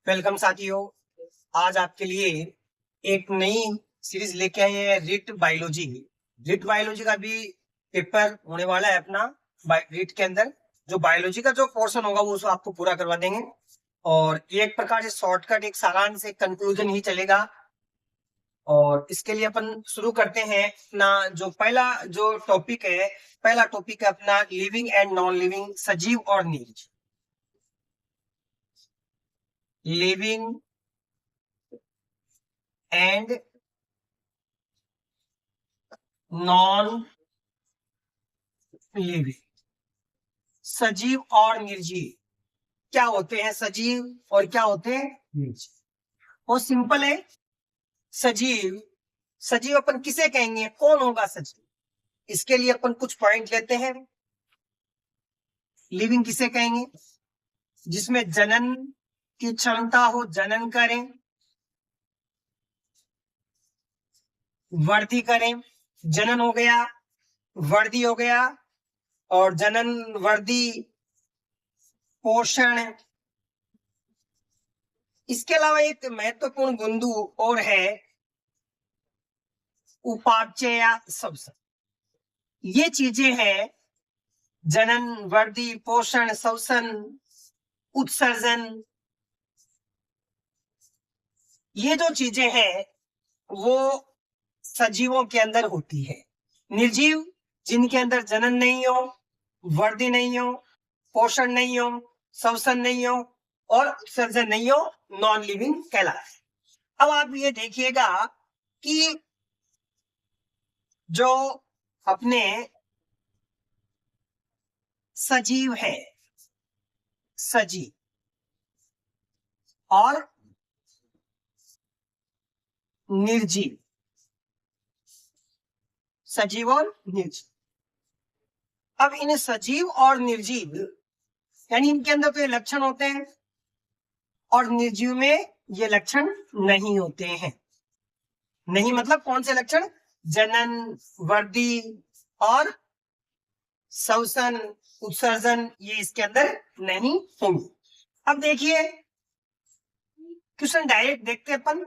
Welcome साथियों। आज आपके लिए एक नई सीरीज लेके आए हैं, रिट बायोलॉजी। रिट बायोलॉजी का भी पेपर होने वाला है अपना। रिट के अंदर जो बायोलॉजी का जो पोर्शन होगा वो आपको पूरा करवा देंगे और एक प्रकार से शॉर्टकट, एक सारांश, एक कंक्लूजन ही चलेगा। और इसके लिए अपन शुरू करते हैं अपना जो पहला जो टॉपिक है। पहला टॉपिक है अपना लिविंग एंड नॉन लिविंग, सजीव और निर्जीव। लिविंग एंड नॉन लिविंग, सजीव और निर्जीव। क्या होते हैं सजीव और क्या होते हैं निर्जीव? वो सिंपल है। सजीव, सजीव अपन किसे कहेंगे, कौन होगा सजीव? इसके लिए अपन कुछ पॉइंट लेते हैं। लिविंग किसे कहेंगे? जिसमें जनन की क्षमता हो, जनन करें, वृद्धि करें। जनन हो गया, वृद्धि हो गया, और जनन, वृद्धि, पोषण। इसके अलावा एक महत्वपूर्ण बिंदु और है, उपापचय या श्वसन। ये चीजें हैं, जनन, वृद्धि, पोषण, श्वसन, उत्सर्जन। ये जो चीजें हैं वो सजीवों के अंदर होती है। निर्जीव जिनके अंदर जनन नहीं हो, वृद्धि नहीं हो, पोषण नहीं हो, श्वसन नहीं हो और उत्सर्जन नहीं हो, नॉन लिविंग कहलाते हैं। अब आप ये देखिएगा कि जो अपने सजीव है, सजीव और निर्जीव, सजीव और निर्जीव। अब इन सजीव और निर्जीव यानी इनके अंदर तो ये लक्षण होते हैं और निर्जीव में ये लक्षण नहीं होते हैं। नहीं मतलब कौन से लक्षण? जनन, वृद्धि और श्वसन, उत्सर्जन, ये इसके अंदर नहीं होंगे। अब देखिए क्वेश्चन डायरेक्ट देखते हैं अपन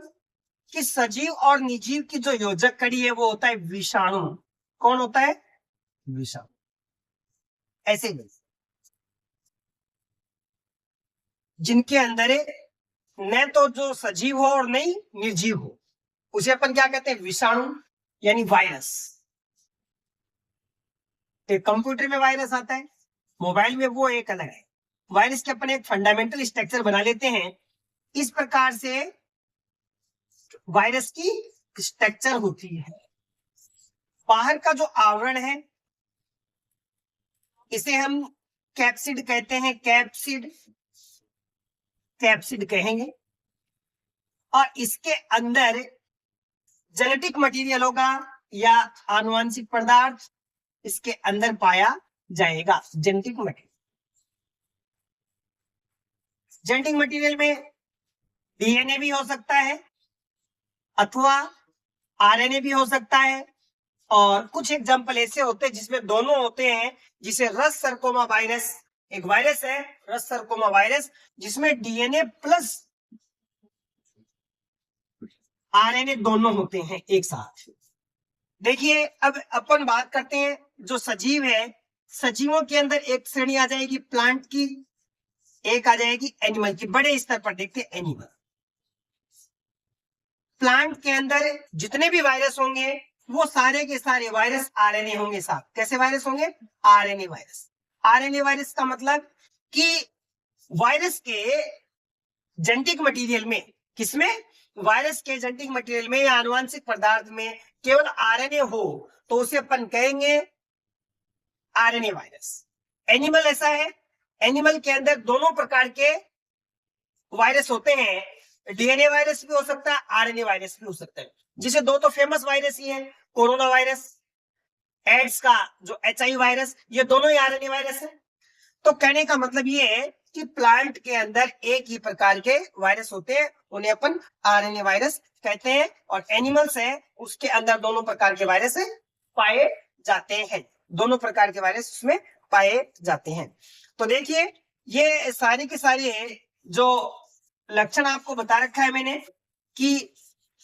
कि सजीव और निर्जीव की जो योजक कड़ी है वो होता है विषाणु। कौन होता है? विषाणु। ऐसे ही जिनके अंदर न तो जो सजीव हो और नहीं निर्जीव हो, उसे अपन क्या कहते हैं? विषाणु यानी वायरस। कंप्यूटर में वायरस आता है, मोबाइल में वो एक अलग है। वायरस के अपन एक फंडामेंटल स्ट्रक्चर बना लेते हैं। इस प्रकार से वायरस की स्ट्रक्चर होती है। बाहर का जो आवरण है इसे हम कैप्सिड कहते हैं, कैप्सिड, कैप्सिड कहेंगे। और इसके अंदर जेनेटिक मटेरियल होगा या आनुवंशिक पदार्थ इसके अंदर पाया जाएगा। जेनेटिक मटेरियल, जेनेटिक मटेरियल में डीएनए भी हो सकता है अथवा आरएनए भी हो सकता है, और कुछ एग्जाम्पल ऐसे होते हैं जिसमें दोनों होते हैं, जिसे रस सर्कोमा वायरस, एक वायरस है रस सर्कोमा वायरस जिसमें डीएनए प्लस आरएनए दोनों होते हैं एक साथ। देखिए अब अपन बात करते हैं जो सजीव है। सजीवों के अंदर एक श्रेणी आ जाएगी प्लांट की, एक आ जाएगी एनिमल की। बड़े स्तर पर देखते हैं एनिमल। प्लांट के अंदर जितने भी वायरस होंगे वो सारे के सारे वायरस आरएनए होंगे साथ। कैसे वायरस होंगे? RNA virus. आरएनए वायरस का मतलब कि वायरस के जेनेटिक मटेरियल में, किसमें? वायरस के जेनेटिक मटेरियल में या आनुवंशिक पदार्थ में केवल आरएनए हो तो उसे अपन कहेंगे आरएनए वायरस। एनिमल ऐसा है, एनिमल के अंदर दोनों प्रकार के वायरस होते हैं। डीएनए वायरस भी हो सकता है, आरएनए वायरस भी हो सकता है। जिसे दो तो फेमस वायरस ही है, कोरोना वायरस, एड्स का जो एचआई वायरस, ये दोनों ही आरएनए वायरस है। तो कहने का मतलब ये है कि प्लांट के अंदर एक ही प्रकार के वायरस होते हैं, उन्हें अपन आरएनए वायरस कहते हैं। और एनिमल्स है उसके अंदर दोनों प्रकार के वायरस पाए जाते हैं, दोनों प्रकार के वायरस उसमें पाए जाते हैं। तो देखिए ये सारे के सारे जो लक्षण आपको बता रखा है मैंने कि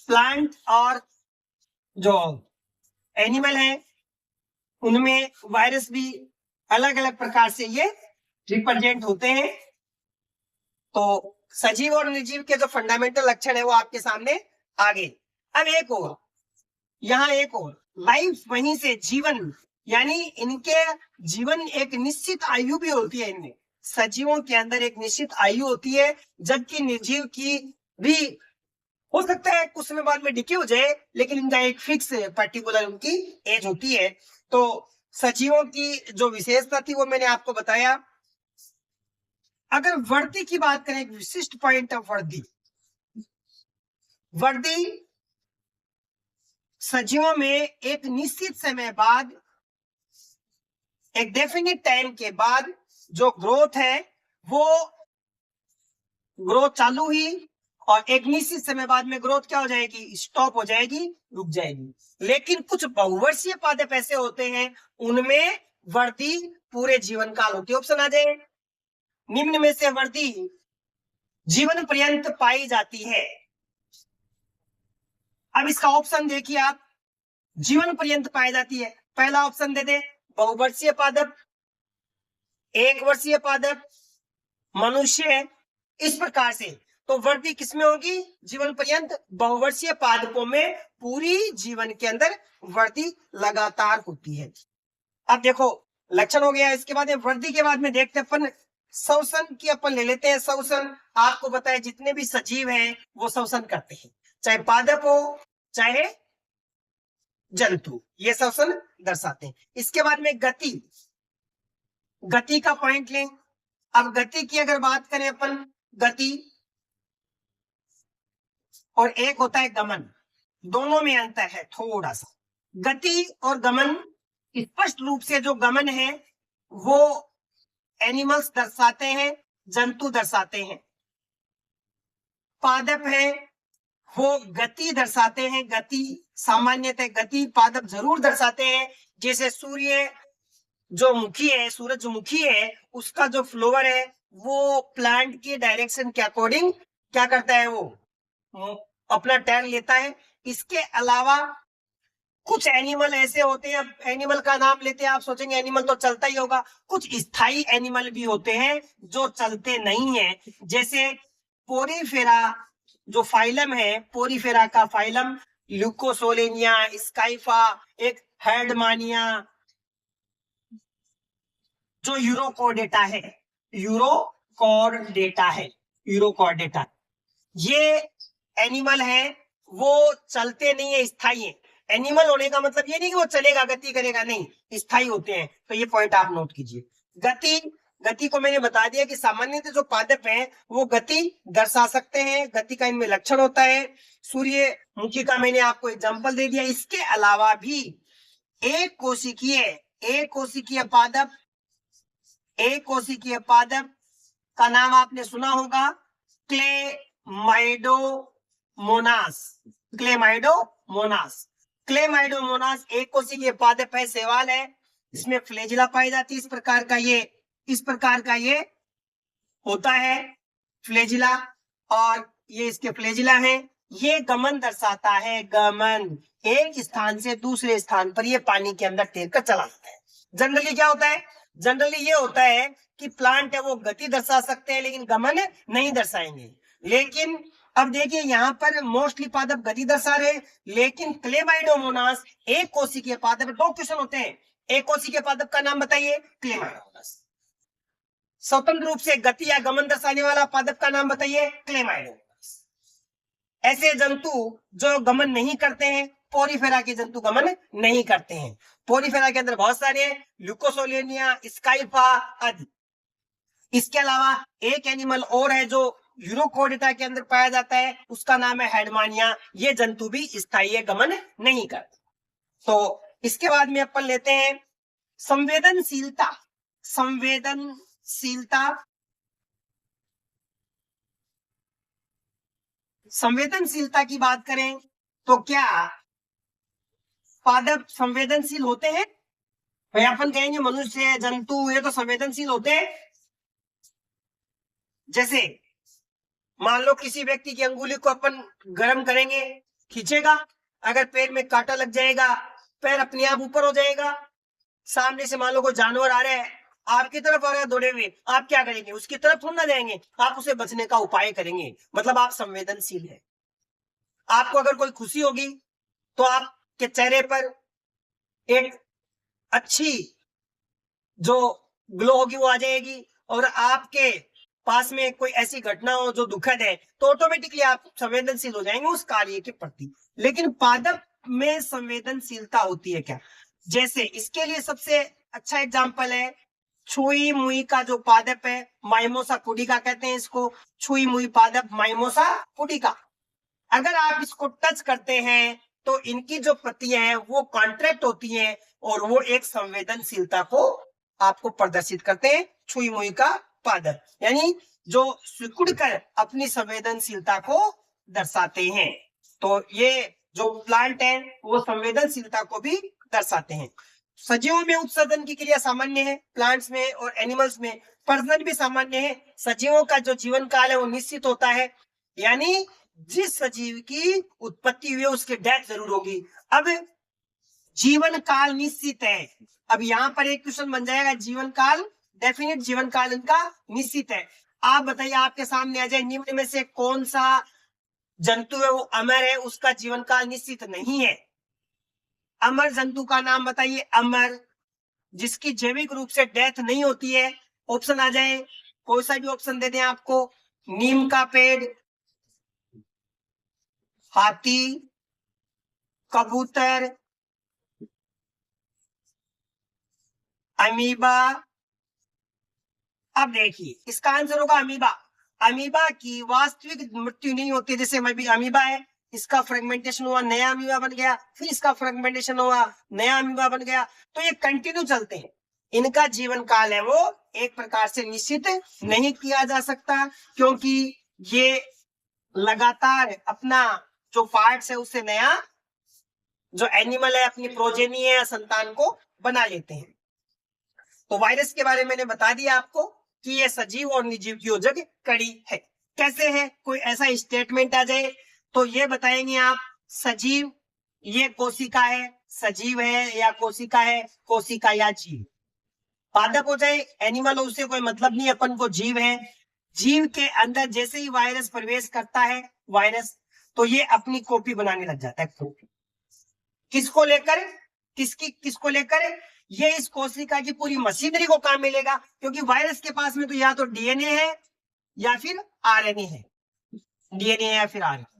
प्लांट और जो एनिमल है उनमें वायरस भी अलग अलग प्रकार से ये रिप्रेजेंट होते हैं। तो सजीव और निर्जीव के जो फंडामेंटल लक्षण है वो आपके सामने आ गए। अब एक और, यहाँ एक और, लाइफ वहीं से जीवन, यानी इनके जीवन एक निश्चित आयु भी होती है। इनमें सजीवों के अंदर एक निश्चित आयु होती है, जबकि निर्जीव की भी हो सकता है कुछ समय बाद में डिके हो जाए, लेकिन इनका एक फिक्स पर्टिकुलर उनकी एज होती है। तो सजीवों की जो विशेषता थी वो मैंने आपको बताया। अगर वर्दी की बात करें, एक विशिष्ट पॉइंट ऑफ वर्दी, वर्दी सजीवों में एक निश्चित समय बाद, एक डेफिनिट टाइम के बाद जो ग्रोथ है वो ग्रोथ चालू हुई और एक निश्चित समय बाद में ग्रोथ क्या हो जाएगी, स्टॉप हो जाएगी, रुक जाएगी। लेकिन कुछ बहुवर्षीय पादप ऐसे होते हैं उनमें वृद्धि पूरे जीवन काल होती है। ऑप्शन आ जाए, निम्न में से वृद्धि जीवन पर्यंत पाई जाती है। अब इसका ऑप्शन देखिए आप, जीवन पर्यंत पाई जाती है। पहला ऑप्शन दे दे, बहुवर्षीय पादप, एक वर्षीय पादप, मनुष्य, इस प्रकार से। तो वृद्धि किसमें होगी, जीवन पर्यंत। बहुवर्षीय पादपों में पूरी जीवन के अंदर वृद्धि लगातार होती है। अब देखो लक्षण हो गया, इसके बाद वृद्धि के बाद में देखते हैं अपन श्वसन की, अपन ले लेते हैं श्वसन। आपको बताया जितने भी सजीव हैं वो श्वसन करते हैं, चाहे पादप हो चाहे जंतु, ये श्वसन दर्शाते हैं। इसके बाद में गति, गति का पॉइंट लें। अब गति की अगर बात करें अपन, गति और एक होता है गमन, दोनों में अंतर है थोड़ा सा। गति और गमन, स्पष्ट रूप से जो गमन है वो एनिमल्स दर्शाते हैं, जंतु दर्शाते हैं। पादप है वो गति दर्शाते हैं, गति सामान्यतः गति पादप जरूर दर्शाते हैं। जैसे सूर्य जो मुखी है, सूरजमुखी है, उसका जो फ्लोवर है वो प्लांट के डायरेक्शन के अकॉर्डिंग क्या करता है, वो अपना टर्न लेता है। इसके अलावा कुछ एनिमल ऐसे होते हैं, अब एनिमल का नाम लेते हैं, आप सोचेंगे एनिमल तो चलता ही होगा, कुछ स्थायी एनिमल भी होते हैं जो चलते नहीं है। जैसे पोरीफेरा जो फाइलम है, पोरीफेरा का फाइलम ल्यूकोसोलेनिया, स्काइफा, एक हेर्डमानिया, जो यूरोकॉर्डेटा है, यूरोकॉर्डेटा है, यूरोकॉर्डेटा, ये एनिमल है वो चलते नहीं है, स्थायी है। एनिमल होने का मतलब ये नहीं कि वो चलेगा गति करेगा, नहीं, स्थायी होते हैं। तो ये पॉइंट आप नोट कीजिए। गति, गति को मैंने बता दिया कि सामान्यतः जो पादप हैं वो गति दर्शा सकते हैं, गति का इनमें लक्षण होता है। सूर्यमुखी का मैंने आपको एग्जांपल दे दिया। इसके अलावा भी एक कोशिकीय पादप, एक कोशिकीय पादप का नाम आपने सुना होगा, क्लेमाइडोमोनास, क्लेमाइडोमोनास। क्लेमाइडोमोनास एक कोशिकीय पादप है, शैवाल है, इसमें फ्लैजिला पाई जाती है। इस प्रकार का ये होता है फ्लैजिला, और ये इसके फ्लैजिला है। ये गमन दर्शाता है, गमन, एक स्थान से दूसरे स्थान पर ये पानी के अंदर तैरकर चला जाता है। जनरली क्या होता है, जनरली ये होता है कि प्लांट है वो गति दर्शा सकते हैं लेकिन गमन नहीं दर्शाएंगे। लेकिन अब देखिए यहाँ पर मोस्टली पादप गति दर्शा रहे, लेकिन क्लेमाइडोमोनास एक कोशिकीय पादप। दो क्वेश्चन होते हैं, एक कोशिकीय पादप का नाम बताइए, क्लेमाइडोमोनास। स्वतंत्र रूप से गति या गमन दर्शाने वाला पादप का नाम बताइए, क्लेमाइडोमोनास। ऐसे जंतु जो गमन नहीं करते हैं, पोरीफेरा के जंतु गमन नहीं करते हैं। पोरीफेरा के अंदर बहुत सारे, ल्यूकोसोलेनिया, स्काइफा आदि। इसके अलावा एक एनिमल और है जो यूरोकॉर्डेटा के अंदर पाया जाता है, उसका नाम है हेर्डमानिया। ये जंतु भी स्थायी गमन नहीं करते। तो इसके बाद में अपन लेते हैं संवेदनशीलता। संवेदनशीलता की बात करें तो क्या पादप संवेदनशील होते हैं? भाई अपन कहेंगे मनुष्य, जंतु, ये तो संवेदनशील होते हैं। जैसे मान लो किसी व्यक्ति की अंगुली को अपन गर्म करेंगे, खींचेगा, अगर पैर में कांटा लग जाएगा, पैर अपने आप ऊपर हो जाएगा। सामने से मान लो कोई जानवर आ रहा है, आपकी तरफ आ रहा है दौड़े हुए, आप क्या करेंगे? उसकी तरफ थोड़ा ना जाएंगे, आप उसे बचने का उपाय करेंगे, मतलब आप संवेदनशील है। आपको अगर कोई खुशी होगी तो आपके चेहरे पर एक अच्छी जो ग्लो होगी वो आ जाएगी, और आपके पास में कोई ऐसी घटना हो जो दुखद है तो ऑटोमेटिकली आप संवेदनशील हो जाएंगे उस कार्य के प्रति। लेकिन पादप में संवेदनशीलता होती है क्या? जैसे इसके लिए सबसे अच्छा एग्जाम्पल है छुई मुई का जो पादप है, माइमोसा पुडिका कहते हैं इसको, छुई मुई पादप माइमोसा पुडिका। अगर आप इसको टच करते हैं तो इनकी जो प्रतियां हैं वो कॉन्ट्रैक्ट होती हैं और वो एक संवेदनशीलता को आपको प्रदर्शित करते हैं। छुई मुई का पादप यानी जो सिकुड़ कर अपनी संवेदनशीलता को दर्शाते हैं। तो ये जो प्लांट है वो संवेदनशीलता को भी दर्शाते हैं। सजीवों में उत्सर्जन की क्रिया सामान्य है, प्लांट्स में और एनिमल्स में प्रजनन भी सामान्य है। सजीवों का जो जीवन काल है वो निश्चित होता है, यानी जिस सजीव की उत्पत्ति हुई उसकी डेथ जरूर होगी। अब जीवन काल निश्चित है, अब यहाँ पर एक क्वेश्चन बन जाएगा, जीवन काल डेफिनेट जीवन काल इनका निश्चित है। आप बताइए, आपके सामने आ जाए निम्न में से कौन सा जंतु है वो अमर है, उसका जीवन काल निश्चित नहीं है? अमर जंतु का नाम बताइए, अमर जिसकी जैविक रूप से डेथ नहीं होती है। ऑप्शन आ जाए, कोई सा भी ऑप्शन दे दें आपको। नीम का पेड़, हाथी, कबूतर, अमीबा। अब देखिए इसका आंसर होगा अमीबा। अमीबा की वास्तविक मृत्यु नहीं होती, जैसे अमीबा है, इसका फ्रेगमेंटेशन हुआ, नया अमीबा बन गया, फिर इसका फ्रेगमेंटेशन हुआ, नया अमीबा बन गया, तो ये कंटिन्यू चलते हैं। इनका जीवन काल है वो एक प्रकार से निश्चित नहीं किया जा सकता, क्योंकि ये लगातार अपना जो पार्ट्स है उससे नया जो एनिमल है अपनी प्रोजेनी है संतान को बना लेते हैं। तो वायरस के बारे में मैंने बता दिया आपको कि ये सजीव और निर्जीव की योजक कड़ी है। कैसे है? कोई ऐसा स्टेटमेंट आ जाए तो ये बताएंगे आप, सजीव ये कोशिका है, सजीव है या कोशिका है, कोशिका या जीव। पादप हो जाए, एनिमल हो, उससे कोई मतलब नहीं, अपन को जीव है। जीव के अंदर जैसे ही वायरस प्रवेश करता है वायरस, तो ये अपनी कॉपी बनाने लग जाता है। कॉपी किसको लेकर? किसको लेकर? ये इस कोशिका की पूरी मशीनरी को काम मिलेगा, क्योंकि वायरस के पास में तो या तो डीएनए है या फिर आरएनए है, डीएनए या फिर आरएनए।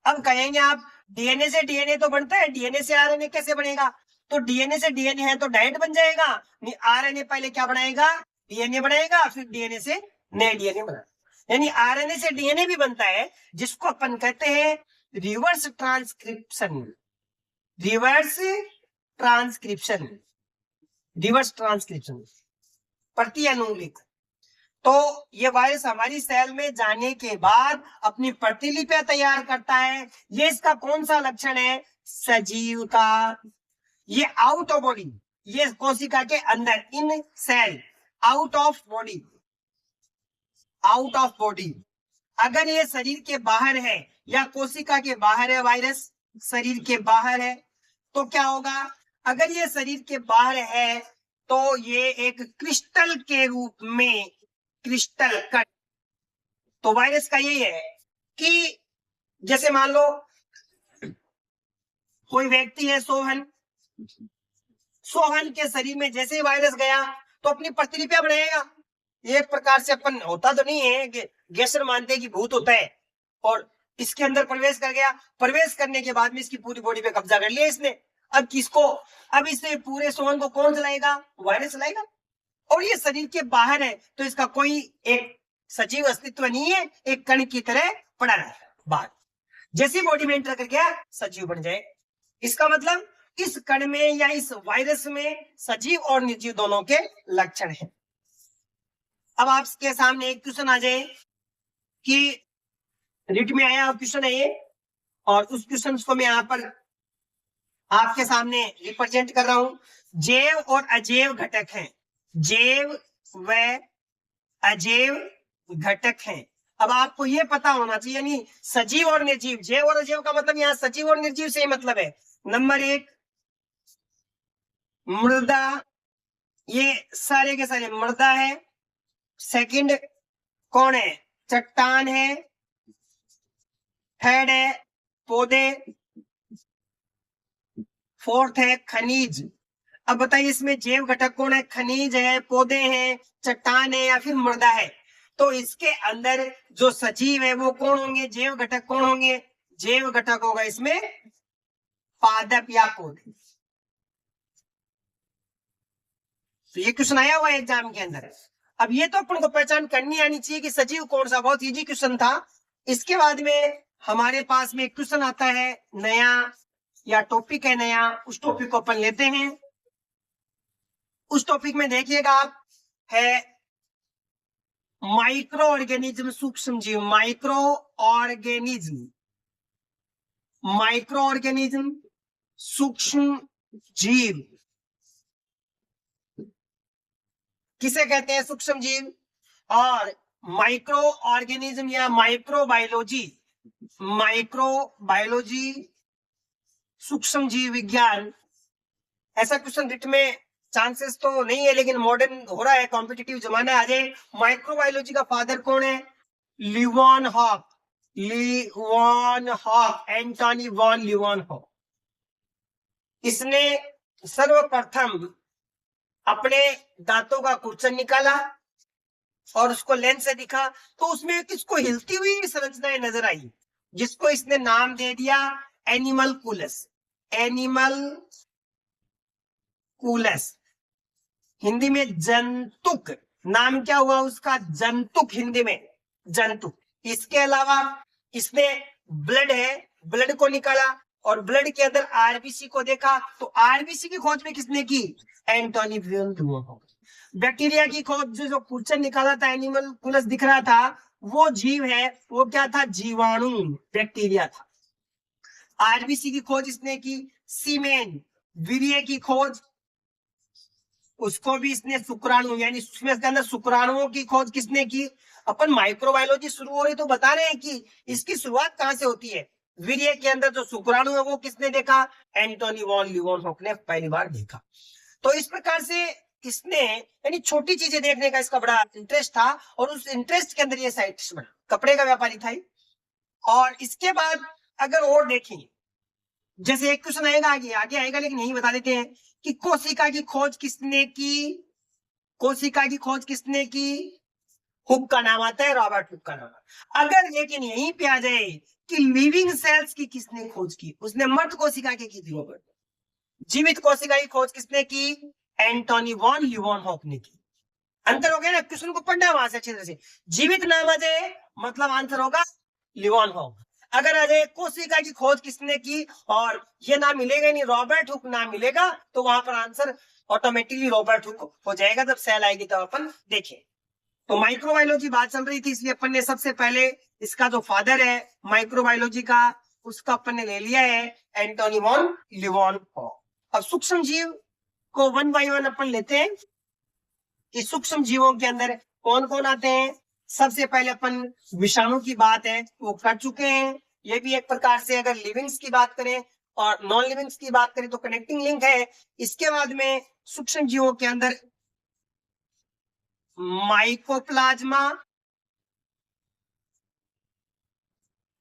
अब कहेंगे आप डीएनए से डीएनए तो बनता है, डीएनए से आरएनए कैसे बनेगा? तो डीएनए से डीएनए है तो डायरेक्ट बन जाएगा, नहीं आरएनए पहले क्या बनाएगा? डीएनए बनाएगा, फिर डीएनए से नया डीएनए बना, यानी आरएनए से डीएनए भी बनता है, जिसको अपन कहते हैं reverse transcription. Reverse transcription, reverse transcription, प्रति अनुलिक। तो ये वायरस हमारी सेल में जाने के बाद अपनी प्रतिलिपियां तैयार करता है। ये इसका कौन सा लक्षण है? सजीव का। ये आउट ऑफ बॉडी, ये कोशिका के अंदर, in cell, out of body, out of body. अगर ये शरीर के बाहर है या कोशिका के बाहर है, वायरस शरीर के बाहर है, तो क्या होगा? अगर ये शरीर के बाहर है तो ये एक क्रिस्टल के रूप में, क्रिस्टल कट। तो वायरस का यही है कि जैसे मान लो कोई व्यक्ति है सोहन, सोहन के शरीर में जैसे ही वायरस गया तो अपनी प्रतिलिपियां बनाएगा। एक प्रकार से अपन होता तो नहीं है, गैसर मानते हैं कि भूत होता है, और इसके अंदर प्रवेश कर गया, प्रवेश करने के बाद में इसकी पूरी बॉडी पे कब्जा कर लिया इसने। अब किसको? अब इसे पूरे सोहन को कौन चलाएगा? वायरस चलाएगा। और ये शरीर के बाहर है तो इसका कोई एक सजीव अस्तित्व नहीं है, एक कण की तरह पड़ा रहा है बाहर। जैसे बॉडी में एंटर कर गया सजीव बन जाए। इसका मतलब इस कण में या इस वायरस में सजीव और निर्जीव दोनों के लक्षण हैं। अब आपके सामने एक क्वेश्चन आ जाए कि रिट में आया क्वेश्चन है ये, और उस क्वेश्चन को मैं यहाँ पर आपके सामने रिप्रेजेंट कर रहा हूं। जैव और अजैव घटक हैं, जैव व अजैव घटक हैं। अब आपको ये पता होना चाहिए, यानी सजीव और निर्जीव, जैव और अजैव का मतलब यहाँ सजीव और निर्जीव से ही मतलब है। नंबर 1 मृदा, ये सारे के सारे मृदा है। सेकंड कौन है? चट्टान है। थर्ड है पौधे। फोर्थ है खनिज। अब बताइए इसमें जैव घटक कौन है? खनिज है, पौधे हैं, चट्टान है या फिर मृदा है। तो इसके अंदर जो सजीव है वो कौन होंगे? जैव घटक कौन होंगे? जैव घटक होगा इसमें पादप या पौधे। तो ये क्वेश्चन आया हुआ है एग्जाम के अंदर। अब ये तो अपन को पहचान करनी आनी चाहिए कि सजीव कौन सा, बहुत इजी क्वेश्चन था। इसके बाद में हमारे पास में एक क्वेश्चन आता है नया, या टॉपिक है नया, उस टॉपिक को अपन लेते हैं। उस टॉपिक में देखिएगा आप, है माइक्रो ऑर्गेनिज्म, सूक्ष्म जीव। माइक्रो ऑर्गेनिज्म, माइक्रो ऑर्गेनिज्म, सूक्ष्म जीव किसे कहते हैं? सूक्ष्म जीव। और माइक्रो ऑर्गेनिज्म या माइक्रोबायोलॉजी, माइक्रोबायोलॉजी सूक्ष्म जीव विज्ञान, ऐसा क्वेश्चन रिट में चांसेस तो नहीं है, लेकिन मॉडर्न हो रहा है, कॉम्पिटिटिव जमाना आ जाए। माइक्रोबायोलॉजी का फादर कौन है? लीवॉनहॉफ, लीवॉनहॉफ, एंटोनी वॉन लीवॉनहॉफ। इसने सर्वप्रथम अपने दांतों का कुर्चन निकाला और उसको लेंस से दिखा, तो उसमें किसको हिलती हुई संरचनाएं नजर आई, जिसको इसने नाम दे दिया एनिमल कूलस। एनिमल कूलस, हिंदी में जंतुक। नाम क्या हुआ उसका? जंतुक, हिंदी में जंतुक। इसके अलावा इसने ब्लड है, ब्लड को निकाला और ब्लड के अंदर आरबीसी को देखा, तो आरबीसी की खोज में किसने की? एंटोनी वॉन। बैक्टीरिया की खोज, जो कुर्चन निकाला था, एनिमल कूलस दिख रहा था, वो जीव है, वो क्या था? जीवाणु, बैक्टीरिया था। आरबीसी की खोज इसने की। सीमेन, वीर्य की खोज, उसको भी इसने शुक्राणु, यानी उसमें के अंदर शुक्राणुओं की खोज किसने की? अपन माइक्रोबायोलॉजी शुरू हो रही तो बता रहे हैं कि इसकी शुरुआत कहां से होती है। वीर्य के अंदर जो शुक्राणु है वो किसने देखा? एंटोनी वॉन लीवॉनहॉफ ने पहली बार देखा। तो इस प्रकार से इसने, यानी छोटी चीजें देखने का इसका बड़ा इंटरेस्ट था, और उस इंटरेस्ट के अंदर ये साइंटिस्ट बना, कपड़े का व्यापारी था। और इसके बाद अगर और देखें, जैसे एक क्वेश्चन आएगा, आगे आगे आएगा, लेकिन यही बता देते हैं कि कोशिका की खोज किसने की? कोशिका की खोज किसने की? हुक का नाम आता है, रॉबर्ट हुक का नाम। अगर लेकिन यहीं पे आ जाए कि लिविंग सेल्स की किसने खोज की? उसने मर्द कोशिका की थी रॉबर्ट। जीवित कोशिका की खोज किसने की? एंटोनी वॉन लीवॉनहॉफ ने की। अंतर हो गया ना, क्वेश्चन को पढ़ना वहां से अच्छे तरह से। जीवित नाम आ जाए मतलब आंसर होगा लीवॉनहॉफ। अगर आ जाए कोशिका की खोज किसने की और ये नाम मिलेगा नहीं, रॉबर्ट हुक नाम मिलेगा, तो वहां पर आंसर ऑटोमेटिकली रॉबर्ट हुक हो जाएगा। जब सेल आएगी तब अपन देखें। तो माइक्रोबायोलॉजी बात चल रही थी, इसलिए अपन ने सबसे पहले इसका जो फादर है माइक्रोबायोलॉजी का, उसका अपन ने ले लिया है एंटोनी वॉन लीवॉनहॉफ। अब सूक्ष्म जीव को वन बाय वन अपन लेते हैं कि सूक्ष्म जीवों के अंदर कौन कौन आते हैं। सबसे पहले अपन विषाणु की बात है वो कर चुके हैं। ये भी एक प्रकार से अगर लिविंग्स की बात करें और नॉन लिविंग्स की बात करें तो कनेक्टिंग लिंक है। इसके बाद में सूक्ष्म जीवों के अंदर माइकोप्लाज्मा,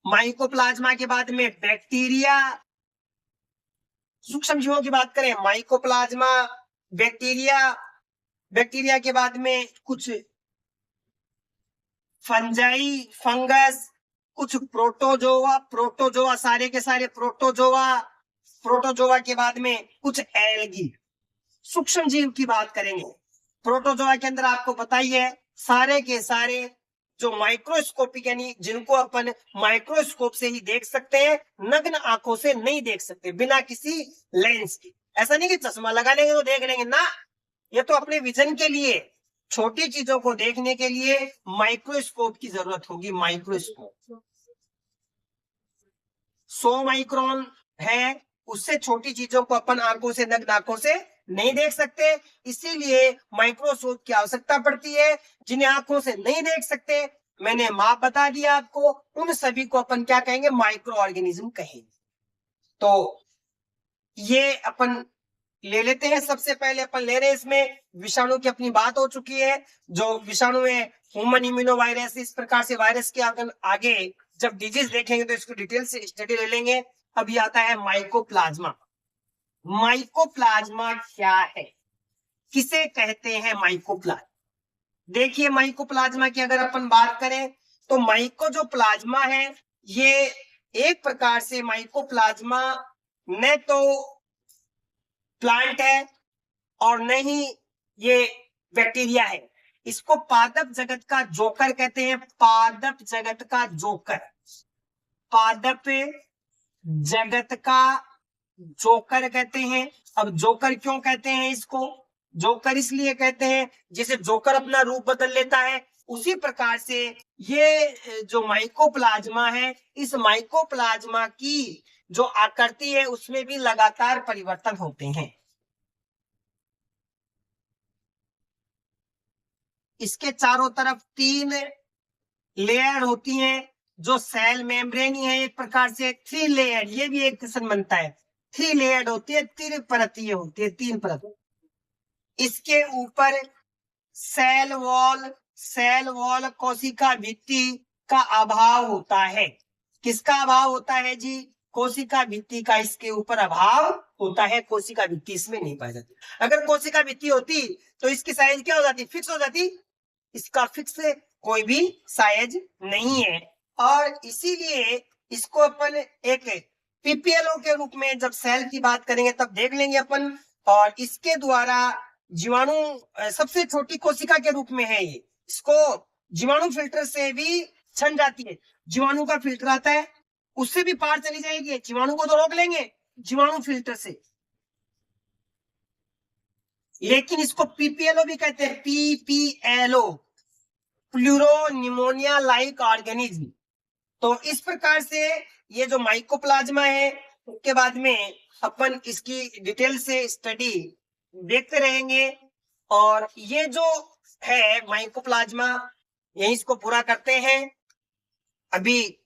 माइकोप्लाज्मा के बाद में बैक्टीरिया। सूक्ष्म जीवों की बात करें माइकोप्लाज्मा, बैक्टीरिया, बैक्टीरिया के बाद में कुछ फंजाई, फंगस, कुछ प्रोटोजोआ, प्रोटोजोआ सारे के सारे प्रोटोजोआ, प्रोटोजोआ के बाद में कुछ एल्गी। सूक्ष्म जीव की बात करेंगे, प्रोटोजोआ के अंदर आपको पता ही है सारे के सारे जो माइक्रोस्कोपिक, यानी जिनको अपन माइक्रोस्कोप से ही देख सकते हैं, नग्न आंखों से नहीं देख सकते, बिना किसी लेंस के। ऐसा नहीं कि चश्मा लगा लेंगे तो देख लेंगे ना, ये तो अपने विजन के लिए, छोटी चीजों को देखने के लिए माइक्रोस्कोप की जरूरत होगी। माइक्रोस्कोप 100 माइक्रोन है, उससे छोटी चीजों को अपन आंखों से, नग्न आंखों से नहीं देख सकते, इसीलिए माइक्रोस्कोप की आवश्यकता पड़ती है। जिन्हें आंखों से नहीं देख सकते मैंने माप बता दिया आपको, उन सभी को अपन क्या कहेंगे, माइक्रो ऑर्गेनिज्म कहेंगे। तो ये अपन ले लेते हैं। सबसे पहले अपन ले रहे हैं इसमें विषाणु की, अपनी बात हो चुकी है। जो विषाणु है ह्यूमन इम्यूनो वायरस, इस प्रकार से वायरस के आगे जब डिजीज देखेंगे तो इसको डिटेल से स्टडी ले लेंगे। अब ये आता है माइकोप्लाज्मा। माइकोप्लाज्मा क्या है, किसे कहते हैं माइकोप्लाज्मा? देखिए माइकोप्लाज्मा की अगर अपन बात करें तो माइको जो प्लाज्मा है, ये एक प्रकार से माइकोप्लाज्मा न तो प्लांट है और न ही ये बैक्टीरिया है। इसको पादप जगत का जोकर कहते हैं। पादप जगत का जोकर, पादप जगत का जोकर कहते हैं। अब जोकर क्यों कहते हैं इसको? जोकर इसलिए कहते हैं जैसे जोकर अपना रूप बदल लेता है, उसी प्रकार से ये जो माइकोप्लाज्मा है, इस माइकोप्लाज्मा की जो आकृति है उसमें भी लगातार परिवर्तन होते हैं। इसके चारों तरफ 3 लेयर होती हैं, जो सेल मेम्ब्रेन है एक प्रकार से। 3 लेयर, ये भी एक किस्म बनता है। 3 लेयर होती है, 3 परतें होती है, 3 परत। इसके ऊपर सेल वॉल कोशिका भित्ति का अभाव होता है। किसका अभाव होता है जी? कोशिका भित्ति का इसके ऊपर अभाव होता है। कोशिका भित्ति इसमें नहीं पाई जाती। अगर कोशिका भित्ति होती तो इसकी साइज क्या हो जाती? फिक्स हो जाती। इसका फिक्स कोई भी साइज नहीं है, और इसीलिए इसको अपन एक पीपीएलओ के रूप में जब सेल की बात करेंगे तब देख लेंगे अपन। और इसके द्वारा जीवाणु सबसे छोटी कोशिका के रूप में है ये। इसको जीवाणु फिल्टर से भी छन जाती है। जीवाणु का फिल्टर आता है, उससे भी पार चली जाएगी। जीवाणु को तो रोक लेंगे जीवाणु फिल्टर से, लेकिन इसको पीपीएलओ भी कहते हैं। PPLO, pleuro pneumonia like organism. तो इस प्रकार से ये जो माइकोप्लाज्मा है, उसके बाद में अपन इसकी डिटेल से स्टडी देखते रहेंगे। और ये जो है माइकोप्लाज्मा, यही इसको पूरा करते हैं। अभी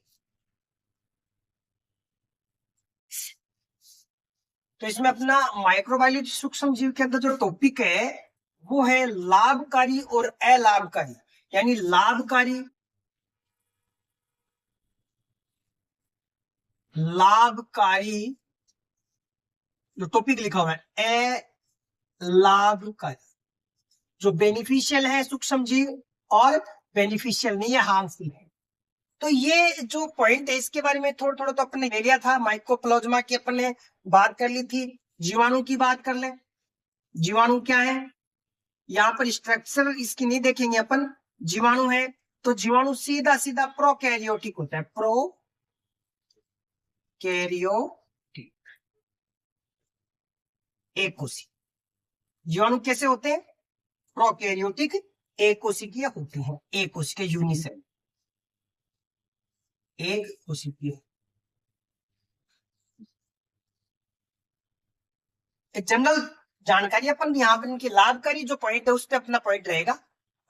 तो इसमें अपना माइक्रोबायोलॉजी सूक्ष्म जीव के अंदर जो टॉपिक है वो है लाभकारी और अलाभकारी। यानी लाभकारी जो टॉपिक लिखा हुआ है, अलाभकारी, जो बेनिफिशियल है सूक्ष्म जीव, और बेनिफिशियल नहीं है, हार्मफुल है। तो ये जो पॉइंट है इसके बारे में थोड़ा थोड़ा तो अपने ले लिया था। माइकोप्लाज्मा की अपने बात कर ली थी। जीवाणु की बात कर ले। जीवाणु क्या है? यहाँ पर स्ट्रक्चर इसकी नहीं देखेंगे अपन। जीवाणु है तो जीवाणु सीधा सीधा प्रोकैरियोटिक होता है। प्रोकैरियोटिक, एक कोशिक। जीवाणु कैसे होते हैं? प्रोकैरियोटिक, एक कोशिकीय होते हैं। एक कोशिकीय, यूनिसेल, एक कोशिकीय। एक जनरल जानकारी अपन यहाँ पर इनकी लाभकारी जो पॉइंट है उस पर अपना पॉइंट रहेगा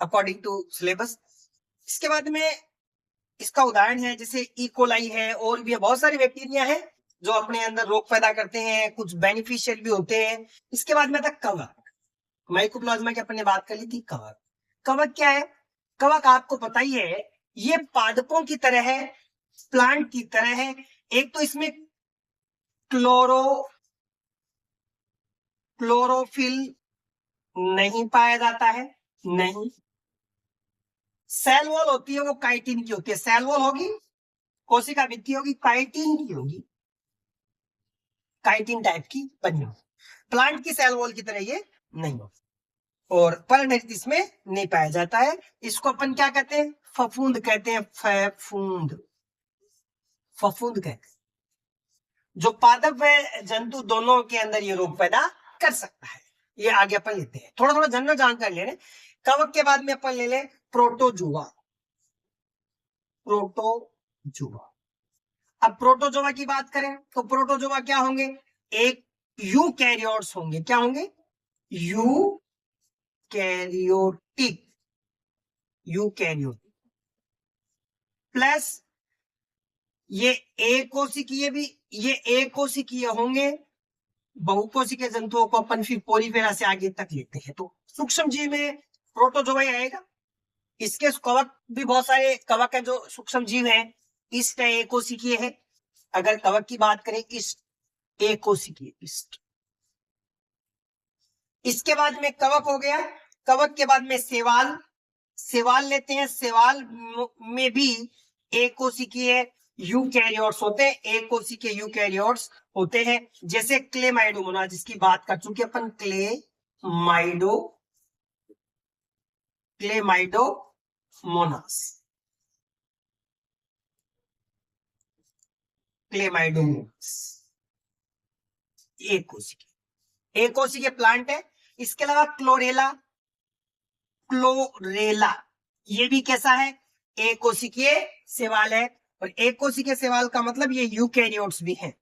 अकॉर्डिंग टू सिलेबस। इसके बाद में इसका उदाहरण है जैसे इकोलाई है, और भी बहुत सारे बैक्टीरिया हैं जो अपने अंदर रोग पैदा करते हैं, कुछ बेनिफिशियल भी होते हैं। इसके बाद में था कवक। माइकोप्लाज्मा की अपन ने बात कर ली थी। कवक, कवक क्या है? कवक आपको पता ही है, ये पादपों की तरह है, प्लांट की तरह है। एक तो इसमें क्लोरोफिल नहीं पाया जाता है, नहीं। सेल वॉल होती है वो काइटिन की होती है। सेल वॉल होगी, कोशिका भित्ति होगी, काइटिन की होगी, काइटिन टाइप की बनी होगी। प्लांट की सेल वॉल की तरह ये नहीं होगी, और पर्णरहित इसमें नहीं पाया जाता है। इसको अपन क्या कहते हैं? फफूंद कहते हैं। फफूंद कहते हैं। जो पादप व जंतु दोनों के अंदर ये रोग पैदा कर सकता है। ये आगे अपन लेते हैं, थोड़ा थोड़ा जनरल जानकारी ले रहे। कवक के बाद में अपन ले ले प्रोटोजुआ। अब प्रोटोजुआ की बात करें तो प्रोटोजुआ क्या होंगे? एक यूकैरियोट्स होंगे। क्या होंगे? यूकैरियोटिक। प्लस ये एक कोशिकीय भी, ये एक कोशिकीय होंगे। बहुकोशिकीय जंतुओं को अपन फिर पोलिफेरा से आगे तक लेते हैं। तो सूक्ष्म जीव में प्रोटोजोआ आएगा। इसके कवक भी बहुत सारे कवक है जो सूक्ष्म जीव है। इस्ट है, एक कोशिकीय है। अगर कवक की बात करें, इस्ट एक कोशिकीय इस्ट। इसके बाद में कवक हो गया। कवक के बाद में सेवाल, सेवाल लेते हैं। सेवाल में भी एक कोशिकीय यूकैरियोट्स होते हैं, एक कोशिकीय यूकैरियोट्स होते हैं। जैसे क्लेमाइडोमोनास जिसकी बात कर चुके अपन, क्लेमाइडोमोनास, एक कोशिकीय प्लांट है। इसके अलावा क्लोरेला, ये भी कैसा है, एक कोशिकीय सेवाल है। और एक कोशिकीय सेवाल का मतलब ये यूकैरियोट्स भी हैं।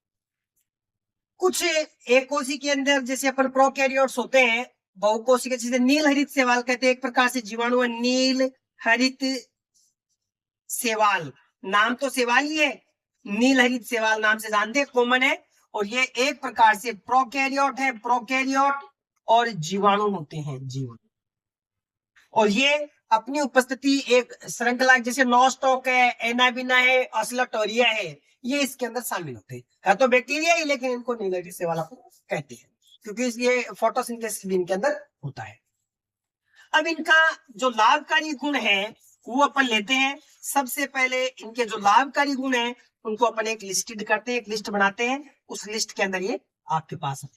कुछ एक कोशिकीय के अंदर जैसे अपन प्रोकैरियोट्स होते हैं, बहुकोशिकीय, जैसे नील हरित सेवाल कहते हैं, एक प्रकार से जीवाणु है नील हरित सेवाल। नाम तो सेवाल ही है, नील हरित सेवाल नाम से जानते हैं, कॉमन है। और ये एक प्रकार से प्रोकैरियोट है, प्रोकैरियोट और जीवाणु होते हैं, जीवाणु। और ये अपनी उपस्थिति एक श्रृंखला जैसे नॉस्टॉक है, एनाबिना है, ऑस्लटोरिया है, ये इसके अंदर शामिल होते हैं। है तो बैक्टीरिया ही, लेकिन इनको नील हरित सेवाल कहते हैं क्योंकि ये फोटोसिंथेसिस भी इनके अंदर होता है। अब इनका जो लाभकारी गुण है वो अपन लेते हैं। सबसे पहले इनके जो लाभकारी गुण है उनको अपन एक लिस्टेड करते हैं, एक लिस्ट बनाते हैं। उस लिस्ट के अंदर ये आपके पास है।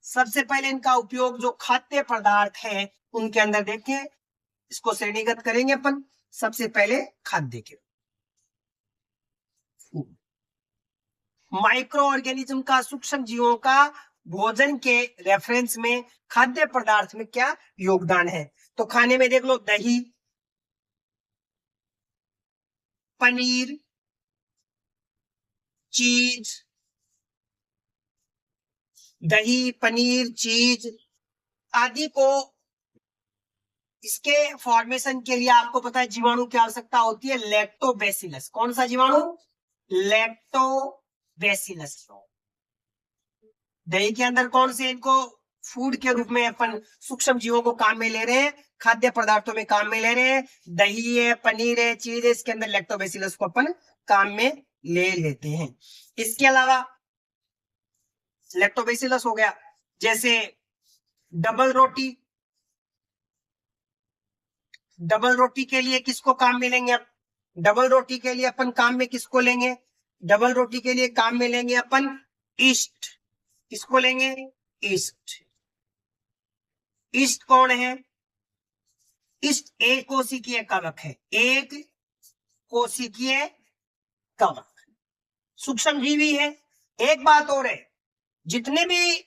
सबसे पहले इनका उपयोग जो खाद्य पदार्थ है उनके अंदर देखें, इसको श्रेणीगत करेंगे अपन। सबसे पहले खाद्य के माइक्रो ऑर्गेनिज्म का, सूक्ष्म जीवों का भोजन के रेफरेंस में खाद्य पदार्थ में क्या योगदान है। तो खाने में देख लो, दही, पनीर, चीज, दही, पनीर, चीज आदि को, इसके फॉर्मेशन के लिए आपको पता है जीवाणु की आवश्यकता होती है, लैक्टोबैसिलस। कौन सा जीवाणु, लैक्टोबैसिलस। दही के अंदर कौन से इनको फूड के रूप में अपन सूक्ष्म जीवों को काम में ले रहे हैं, खाद्य पदार्थों में काम में ले रहे हैं। दही है, पनीर है, चीज है, इसके अंदर लैक्टोबैसिलस को अपन काम में ले लेते हैं। इसके अलावा लैक्टोबैसिलस हो गया। जैसे डबल रोटी, डबल रोटी के लिए किसको काम में लेंगे, डबल रोटी के लिए अपन काम में किसको लेंगे, डबल रोटी के लिए काम में लेंगे अपन ईस्ट। किसको लेंगे, ईस्ट। ईस्ट कौन है, ईस्ट एक कोशिकीय कवक है, एक कोशिकीय कवक, सूक्ष्म जीवी है। एक बात और है, जितने भी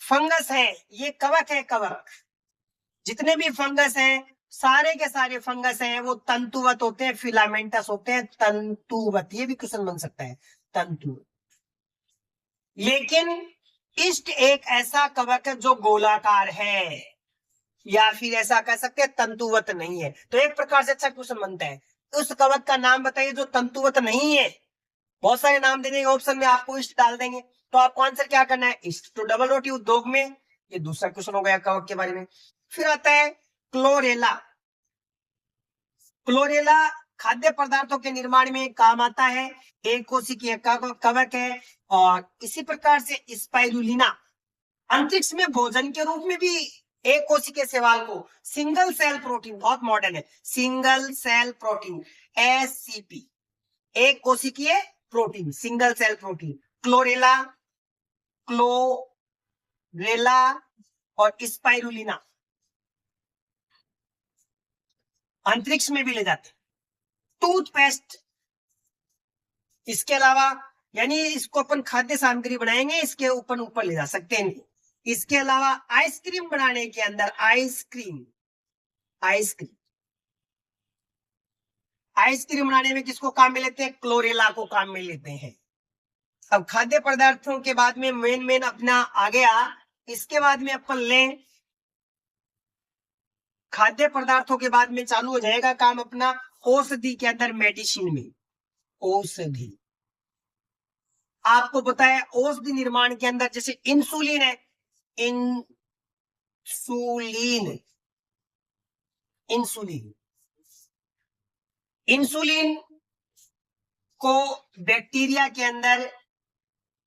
फंगस है ये कवक है, कवक। जितने भी फंगस हैं, सारे के सारे फंगस हैं वो तंतुवत होते हैं, फिलामेंटस होते हैं, तंतुवत। ये भी क्वेश्चन बन सकता है, तंतु। लेकिन ईस्ट एक ऐसा कवक है जो गोलाकार है, या फिर ऐसा कह सकते हैं तंतुवत नहीं है। तो एक प्रकार से अच्छा क्वेश्चन बनता है, उस कवक का नाम बताइए जो तंतुवत नहीं है। बहुत सारे नाम दे देंगे ऑप्शन में, आपको ईस्ट डाल देंगे, तो आपको आंसर क्या करना है, ईस्ट। तो डबल रोटी उद्योग में, ये दूसरा क्वेश्चन हो गया कवक के बारे में। फिर आता है क्लोरेला। क्लोरेला खाद्य पदार्थों के निर्माण में काम आता है, एक कोशिकीय कवक है। और इसी प्रकार से स्पाइरुलिना अंतरिक्ष में भोजन के रूप में भी एक कोशिकीय शैवाल को, सिंगल सेल प्रोटीन, बहुत मॉडर्न है, सिंगल सेल प्रोटीन, SCP, एक कोशिकीय प्रोटीन, single cell protein. Chlorella, chlorella और स्पाइरुलिना अंतरिक्ष में भी ले जाते। टूथपेस्ट, इसके अलावा यानी इसको अपन खाद्य सामग्री बनाएंगे, इसके ऊपर ले जा सकते हैं। इसके अलावा आइसक्रीम बनाने के अंदर, आइसक्रीम बनाने में किसको काम में लेते हैं, क्लोरेला को काम में लेते हैं। अब खाद्य पदार्थों के बाद में मेन अपना आ गया। इसके बाद में अपन लें, खाद्य पदार्थों के बाद में चालू हो जाएगा काम अपना औषधि के अंदर, मेडिसिन में। औषधि। आपको पता है औषधि निर्माण के अंदर जैसे इंसुलिन है, इंसुलिन, इंसुलिन, इंसुलिन को बैक्टीरिया के अंदर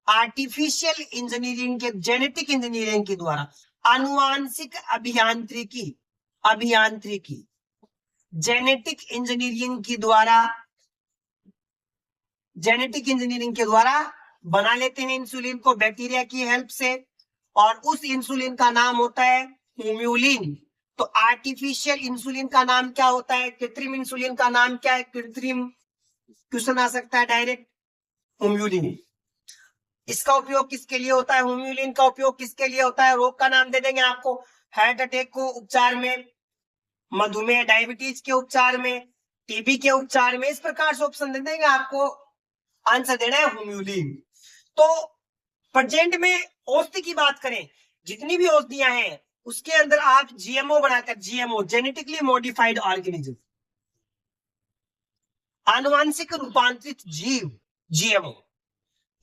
आर्टिफिशियल इंजीनियरिंग के, जेनेटिक इंजीनियरिंग के द्वारा, आनुवांशिक अभियांत्रिकी, अभियांत्रिकी, जेनेटिक इंजीनियरिंग के द्वारा, जेनेटिक इंजीनियरिंग के द्वारा बना लेते हैं इंसुलिन को बैक्टीरिया की हेल्प से, और उस इंसुलिन का नाम होता है होम्यूलिन। तो आर्टिफिशियल इंसुलिन का नाम क्या होता है, कृत्रिम इंसुलिन का नाम क्या है, कृत्रिम, क्वेश्चन आ सकता है डायरेक्ट, होम्यूलिन। इसका उपयोग किसके लिए होता है, होम्यूलिन का उपयोग किसके लिए होता है, रोग का नाम दे देंगे आपको, हार्ट अटैक को उपचार में, मधुमेह डायबिटीज के उपचार में, टीबी के उपचार में, इस प्रकार से ऑप्शन दे देंगे आपको, आंसर देना है होम्यूलिन। तो प्रेजेंट में औषधि की बात करें, जितनी भी औषधियां हैं उसके अंदर आप जीएमओ बनाकर, जीएमओ जेनेटिकली मॉडिफाइड ऑर्गेनिज्म, आनुवांशिक रूपांतरित जीव, जीएमओ।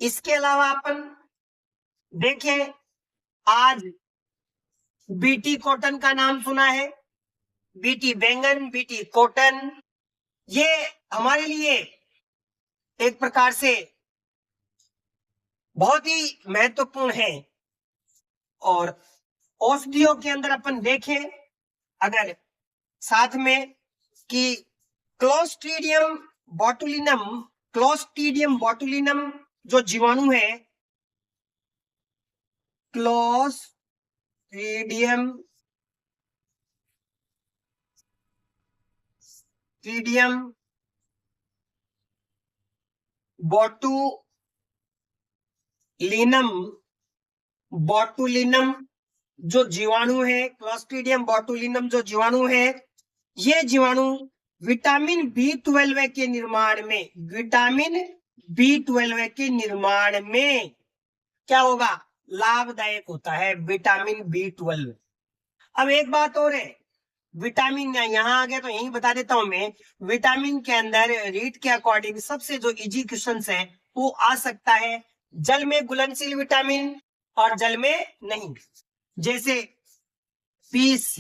इसके अलावा अपन देखें, आज बीटी कॉटन का नाम सुना है, बीटी बैंगन, बीटी कॉटन, ये हमारे लिए एक प्रकार से बहुत ही महत्वपूर्ण है। और औषधियों के अंदर अपन देखें अगर साथ में कि क्लोस्ट्रीडियम बोटुलिनम, क्लोस्ट्रीडियम बोटुलिनम जो जीवाणु है, क्लोस्ट्रीडियम, ट्रीडियम बोटुलिनम, बोटुलिनम जो जीवाणु है, क्लोस्ट्रीडियम बोटुलिनम जो जीवाणु है, ये जीवाणु विटामिन B12 के निर्माण में, विटामिन B12 के निर्माण में क्या होगा, लाभदायक होता है विटामिन B12। अब एक बात और है, विटामिन यहां आ गया तो यही बता देता हूं मैं, विटामिन के अंदर रीड के अकॉर्डिंग सबसे जो इजी क्वेश्चन है वो आ सकता है जल में घुलनशील विटामिन और जल में नहीं, जैसे पीस,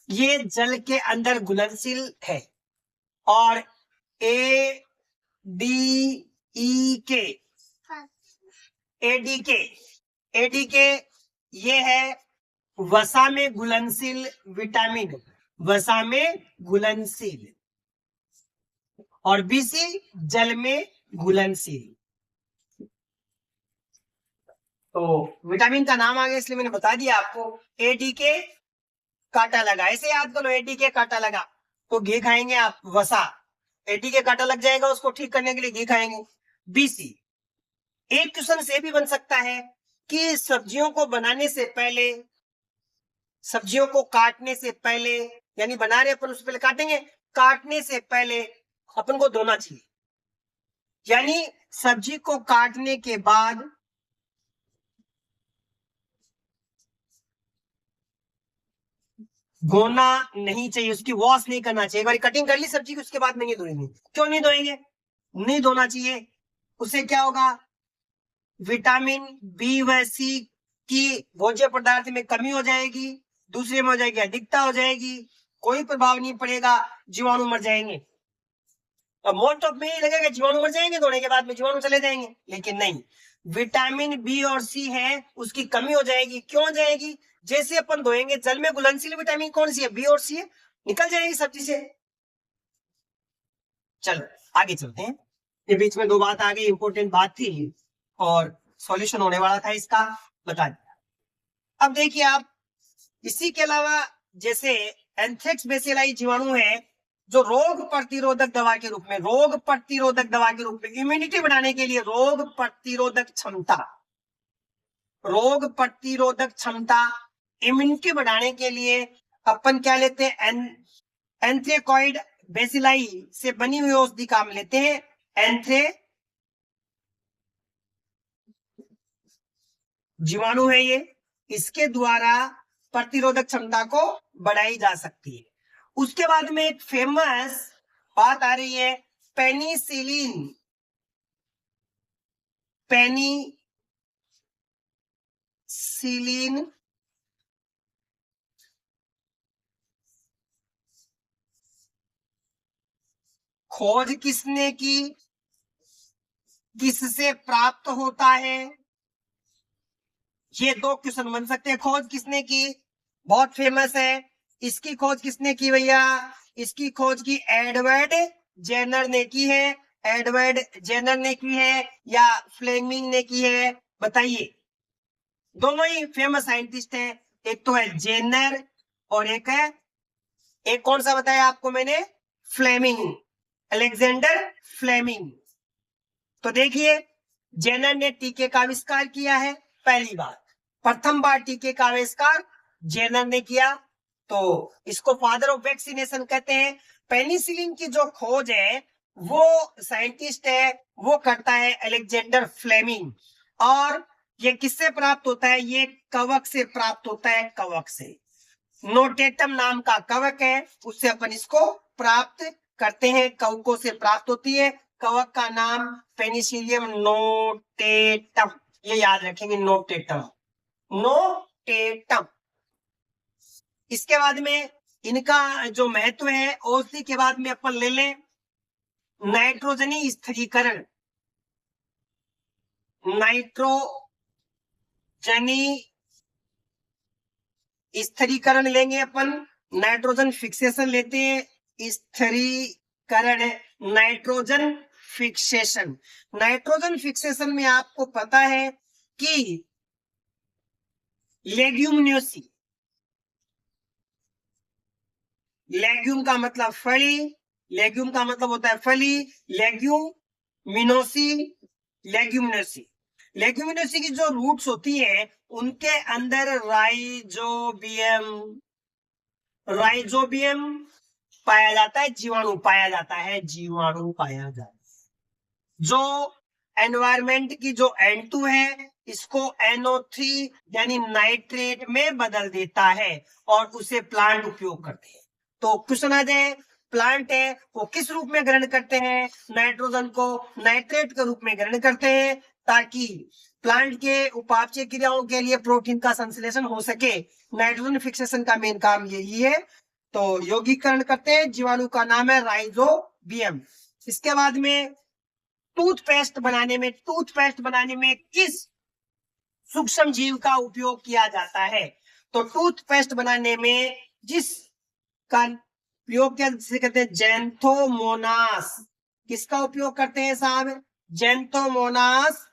ये जल के अंदर घुलनशील है, और ADE ADK ये है वसा में घुलनशील विटामिन, वसा में घुलनशील, और BC जल में घुलनशील। तो विटामिन का नाम आ गया इसलिए मैंने बता दिया आपको। ADK कांटा लगा, ऐसे याद करो, ADK कांटा लगा तो घी खाएंगे आप, वसा, ADK कांटा लग जाएगा उसको ठीक करने के लिए घी खाएंगे। BC, एक क्वेश्चन से भी बन सकता है कि सब्जियों को बनाने से पहले, सब्जियों को काटने से पहले, यानी बना रहे अपन उससे पहले काटेंगे, काटने से पहले अपन को धोना चाहिए, यानी सब्जी को काटने के बाद धोना नहीं चाहिए, उसकी वॉश नहीं करना चाहिए। एक बार कटिंग कर ली सब्जी की उसके बाद नहीं धोएंगे, क्यों नहीं धोएंगे, नहीं धोना चाहिए, उससे क्या होगा, विटामिन B व C की भोज्य पदार्थ में कमी हो जाएगी, दूसरे में हो जाएगी अधिकता हो जाएगी, कोई प्रभाव नहीं पड़ेगा, जीवाणु मर जाएंगे। तो मोस्ट ऑफ में लगेगा जीवाणु मर जाएंगे, धोने के बाद में जीवाणु चले जाएंगे, लेकिन नहीं, विटामिन B और C है उसकी कमी हो जाएगी। क्यों हो जाएगी, जैसे अपन धोएंगे, जल में घुलनशील विटामिन कौन सी है, B और C है, निकल जाएगी सब्जी से। चलो आगे चलते हैं, ये बीच में दो बात आ गई, इंपॉर्टेंट बात थी और सॉल्यूशन होने वाला था इसका, बता दिया। अब देखिए आप, इसी के अलावा जैसे एंथ्रेक्स बेसिलाई जीवाणु है जो रोग प्रतिरोधक दवा के रूप में, रोग प्रतिरोधक दवा के रूप में, इम्यूनिटी बढ़ाने के लिए, रोग प्रतिरोधक क्षमता, रोग प्रतिरोधक क्षमता, इम्यूनिटी बढ़ाने के लिए अपन क्या लेते हैं, एंथ्रेकॉइड बेसिलाई से बनी हुई औषधि काम लेते हैं, एंथ्रे जीवाणु है ये, इसके द्वारा प्रतिरोधक क्षमता को बढ़ाई जा सकती है। उसके बाद में एक फेमस बात आ रही है पेनिसिलिन, पेनिसिलिन खोज किसने की, किससे प्राप्त होता है? ये दो क्वेश्चन बन सकते हैं। खोज किसने की, बहुत फेमस है। इसकी खोज किसने की भैया? इसकी खोज की एडवर्ड जेनर ने की है। एडवर्ड जेनर ने की है या फ्लेमिंग ने की है? बताइए। दोनों ही फेमस साइंटिस्ट हैं। एक तो है जेनर और एक है, एक कौन सा बताया आपको मैंने? Fleming, Alexander Fleming. तो देखिए, जेनर ने टीके का आविष्कार किया है पहली बार। प्रथम बार टीके का आविष्कार जेनर ने किया, तो इसको फादर ऑफ वैक्सीनेशन कहते हैं। पेनिसिलिन की जो खोज है वो साइंटिस्ट है, वो करता है अलेक्जेंडर फ्लेमिंग। और ये किससे प्राप्त होता है? ये कवक से प्राप्त होता है, कवक से। नोटेटम नाम का कवक है, उससे अपन इसको प्राप्त करते हैं, कवकों से प्राप्त होती है। कवक का नाम पेनिसिलियम नोटेटम, ये याद रखेंगे, नोटेटम, नोटेटम। इसके बाद में इनका जो महत्व है, औषधि के बाद में अपन ले लें नाइट्रोजनी स्थिरीकरण, नाइट्रोजनी स्थिरीकरण लेंगे अपन, नाइट्रोजन फिक्सेशन लेते हैं, स्थिरीकरण है नाइट्रोजन फिक्सेशन। नाइट्रोजन फिक्सेशन में आपको पता है कि लेग्यूमिनोसी, लेग्यूम का मतलब फली, लेग्यूम का मतलब होता है फली, लेग्यूमिनोसी, लेग्यूमिनोसी। लेग्यूमिनोसी की जो रूट्स होती है उनके अंदर राइजोबियम, राइजोबियम पाया जाता है, जीवाणु पाया जाता है, जीवाणु पाया जाता है। जो एनवायरमेंट की जो N2 है इसको NO3 यानी नाइट्रेट में बदल देता है और उसे प्लांट उपयोग करते हैं। तो क्वेश्चन आ जाए, प्लांट है वो किस रूप में ग्रहण करते हैं? नाइट्रोजन को नाइट्रेट के रूप में ग्रहण करते हैं, ताकि प्लांट के उपापचय क्रियाओं के लिए प्रोटीन का संश्लेषण हो सके। नाइट्रोजन फिक्सेशन का मेन काम यही है। तो यौगिकरण करते हैं, जीवाणु का नाम है राइजोबियम। इसके बाद में टूथपेस्ट बनाने में, टूथपेस्ट बनाने में किस सूक्ष्म जीव का उपयोग किया जाता है? तो टूथपेस्ट बनाने में जिस का उपयोग किया जिसे कहते हैं जेंथोमोनास। किसका उपयोग करते हैं साहब? जेंथोमोनास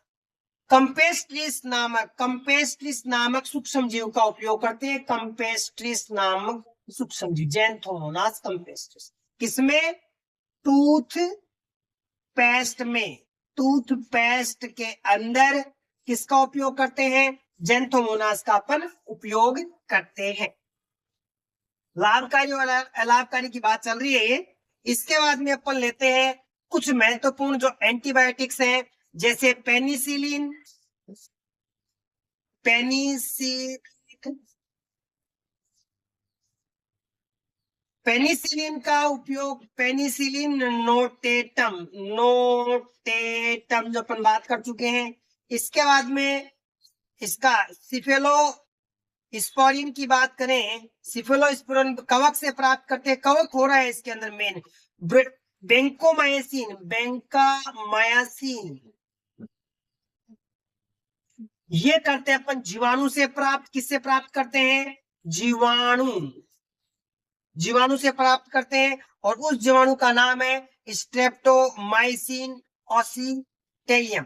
कंपेस्ट्रिस नामक, कंपेस्ट्रिस नामक सूक्ष्म जीव का उपयोग करते हैं, कंपेस्ट्रिस नामक सूक्ष्म जीव, जेंथोमोनास कंपेस्ट्रिस। किसमें? टूथ पेस्ट में, टूथपेस्ट के अंदर किसका उपयोग करते हैं? जेंथोमोनास का अपन उपयोग करते हैं। लाभकारी और अलाभकारी की बात चल रही है ये। इसके बाद में अपन लेते हैं कुछ महत्वपूर्ण जो एंटीबायोटिक्स हैं, जैसे पेनिसिलिन, पेनिसिलिन का उपयोग, पेनिसिलिन नोटेटम, नोटेटम जो अपन बात कर चुके हैं। इसके बाद में इसका सिफेलो स्पोरिन की बात करें, सिफेलोस्पोरिन कवक से प्राप्त करते हैं, कवक हो रहा है इसके अंदर मेन। बेंकोमायसिन, बेंकामायसिन ये करते हैं अपन जीवाणु से प्राप्त। किससे प्राप्त करते हैं? जीवाणु, जीवाणु से प्राप्त करते हैं, और उस जीवाणु का नाम है स्ट्रेप्टोमाइसिन ऑसिटेरियम।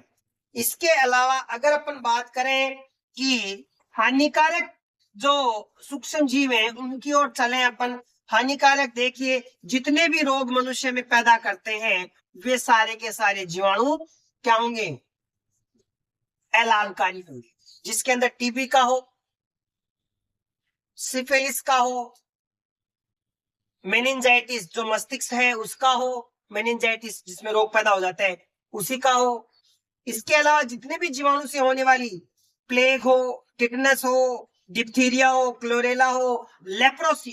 इसके अलावा अगर अपन बात करें कि हानिकारक जो सूक्ष्म जीव हैं उनकी ओर चले अपन। हानिकारक देखिए, जितने भी रोग मनुष्य में पैदा करते हैं वे सारे के सारे जीवाणु क्या होंगे? अलाभकारी होंगे। जिसके अंदर टीबी का हो, सिफिलिस का हो, मेनिंजाइटिस जो मस्तिष्क है उसका हो, मेनिंजाइटिस जिसमें रोग पैदा हो जाता है उसी का हो। इसके अलावा जितने भी जीवाणु से होने वाली प्लेग हो, टिटनस हो, डिप्थीरिया हो, क्लोरेला हो, लेप्रोसी,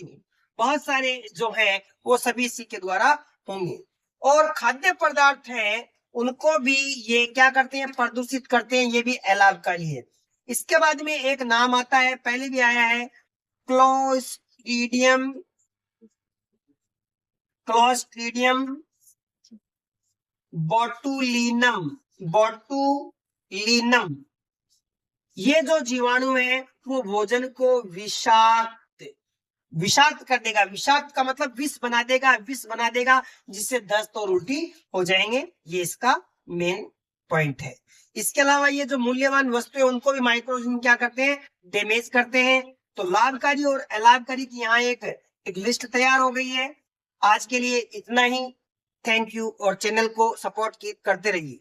बहुत सारे जो है वो सभी इसी के द्वारा होंगे। और खाद्य पदार्थ हैं उनको भी ये क्या करते हैं, प्रदूषित करते हैं, ये भी अलाभकारी है। इसके बाद में एक नाम आता है, पहले भी आया है, क्लोस्ट्रीडियम, क्लोस्ट्रीडियम बोटुलिनम, बोटुलिनम। ये जो जीवाणु है वो भोजन को विषाक्त कर देगा। विषाक्त का मतलब विष बना देगा, विष बना देगा, जिससे दस्त और उल्टी हो जाएंगे। ये इसका मेन पॉइंट है। इसके अलावा ये जो मूल्यवान वस्तु है उनको भी माइक्रो ऑर्गेनिज्म क्या करते हैं, डैमेज करते हैं। तो लाभकारी और अलाभकारी की यहाँ एक लिस्ट तैयार हो गई है। आज के लिए इतना ही। थैंक यू, और चैनल को सपोर्ट करते रहिए।